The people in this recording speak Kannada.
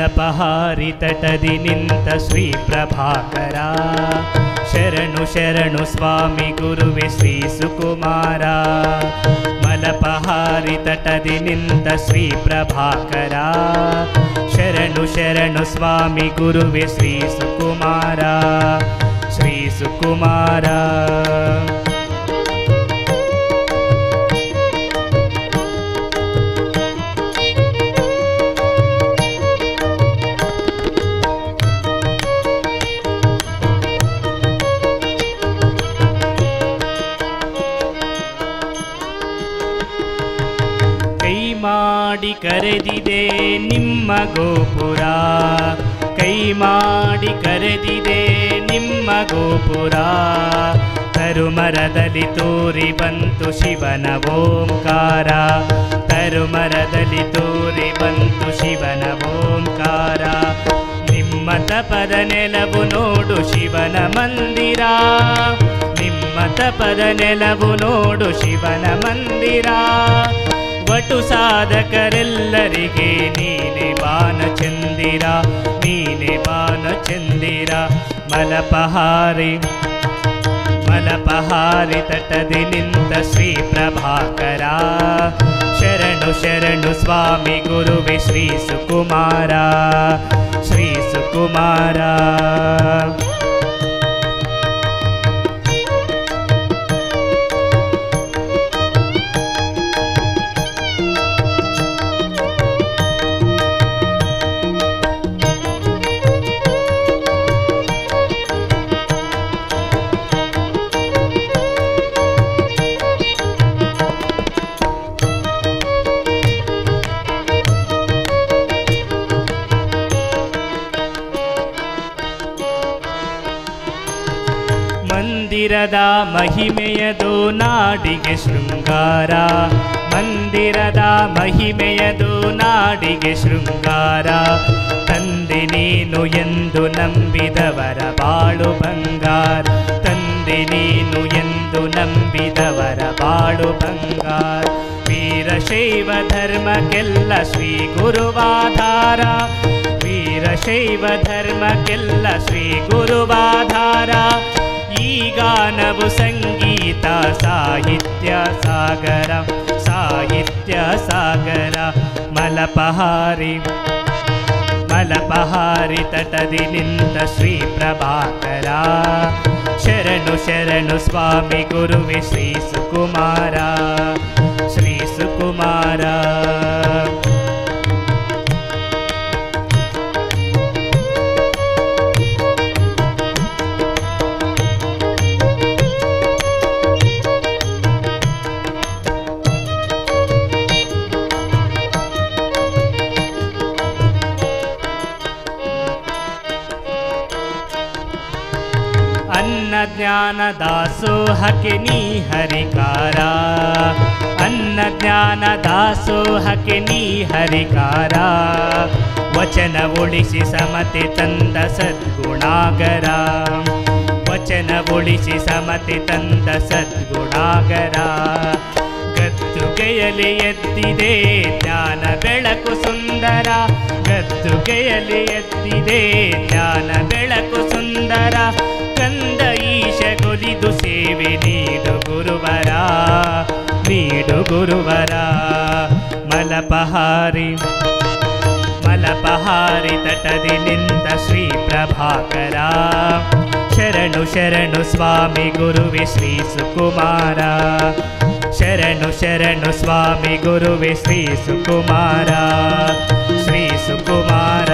ಮಲಪಹಾರಿ ತಟದಿ ನಿಂತ ಶ್ರೀ ಪ್ರಭಾಕರ ಶರಣು ಶರಣು ಸ್ವಾಮಿ ಗುರುವೆ ಶ್ರೀ ಸುಕುಮಾರ ಮಲಪಹಾರಿ ತಟದಿ ನಿಂತ ಶ್ರೀ ಪ್ರಭಾಕರ ಶರಣು ಶರಣು ಸ್ವಾಮಿ ಗುರುವೆ ಶ್ರೀ ಸುಕುಮಾರ ಶ್ರೀ ಸುಕುಮಾರ ಮಾಡಿ ಕರೆದಿದೆ ನಿಮ್ಮ ಗೋಪುರ ಕೈ ಮಾಡಿ ಕರೆದಿದೆ ನಿಮ್ಮ ಗೋಪುರ ತರುಮರದಲ್ಲಿ ತೋರಿ ಬಂತು ಶಿವನ ಓಂಕಾರ ತರುಮರದಲ್ಲಿ ತೋರಿ ಬಂತು ಶಿವನ ಓಂಕಾರ ನಿಮ್ಮ ತಪದ ನೆಲವು ನೋಡು ಶಿವನ ಮಂದಿರ ನಿಮ್ಮ ತಪದ ನೆಲವು ನೋಡು ಶಿವನ ಮಂದಿರ ವಟು ಸಾಧಕರೆಲ್ಲರಿಗೆ ನೀನೆ ಬಾನ ಚಂದಿರ ನೀನೆ ಬಾನ ಚಂದಿರ ಮಲಪಹಾರಿ ಮಲಪಹಾರಿ ತಟದಿ ನಿಂತ ಶ್ರೀ ಪ್ರಭಾಕರ ಶರಣು ಶರಣು ಸ್ವಾಮಿ ಗುರುವೆ ಶ್ರೀ ಸುಕುಮಾರ ಶ್ರೀ ಸುಕುಮಾರ ಮಂದಿರದ ಮಹಿಮೆಯದು ನಾಡಿಗೆ ಶೃಂಗಾರ ಮಂದಿರದ ಮಹಿಮೆಯದು ನಾಡಿಗೆ ಶೃಂಗಾರ ತಂದೆ ನೀನು ಎಂದು ನಂಬಿದವರ ಬಾಳು ಬಂಗಾರ ತಂದೆ ನೀನು ಎಂದು ನಂಬಿದವರ ಬಾಳು ಬಂಗಾರ ವೀರಶೈವ ಧರ್ಮಕ್ಕೆಲ್ಲ ಶ್ರೀ ಗುರುವಾಧಾರ ವೀರಶೈವ ಧರ್ಮಕ್ಕೆಲ್ಲ ಶ್ರೀ ಗುರುವಾಧಾರ ಈ ಗಾನವು ಸಂಗೀತ ಸಾಹಿತ್ಯ ಸಾಗರ ಸಾಹಿತ್ಯ ಸಾಗರ ಮಲಪಹಾರಿ ಮಲಪಹಾರಿ ತಟದಿ ನಿಂತ ಶ್ರೀ ಪ್ರಭಾಕರ ಶರಣು ಶರಣು ಸ್ವಾಮಿ ಗುರುವೆ ಶ್ರೀ ಸುಕುಮಾರ ಶ್ರೀ ಸುಕುಮಾರ ಅನ್ನ ಜ್ಞಾನ ದಾಸೋಹಕ್ಕೆ ನೀ ಹರಿಕಾರ ಅನ್ನ ಜ್ಞಾನ ದಾಸೋಹಕ್ಕೆ ನೀ ಹರಿಕಾರ ವಚನ ಉಳಿಸಿ ಸಮತೆ ತಂದ ಸದ್ಗುಣಾಗರ ವಚನ ಉಳಿಸಿ ಸಮತೆ ತಂದ ಸದ್ಗುಣಾಗರ ಗದ್ದುಗೆಯಲ್ಲಿ ಎದ್ದಿದೆ ಜ್ಞಾನ ಬೆಳಕು ಸುಂದರ ಗದ್ದುಗೆಯಲ್ಲಿ ಎದ್ದಿದೆ ಜ್ಞಾನ ಬೆಳಕು ಸುಂದರ ಕಂದ ಈಶಗೊಲಿದು ಸೇವೆ ನೀಡು ಗುರುವರ ನೀಡು ಗುರುವರ ಮಲಪಹಾರಿ ಮಲಪಹಾರಿ ತಟದಿ ನಿಂತ ಶ್ರೀ ಪ್ರಭಾಕರ ಶರಣು ಶರಣು ಸ್ವಾಮಿ ಗುರುವೆ ಶ್ರೀ ಸುಕುಮಾರ ಶರಣು ಶರಣು ಸ್ವಾಮಿ ಗುರುವೆ ಶ್ರೀ ಸುಕುಮಾರ ಶ್ರೀ ಸುಕುಮಾರ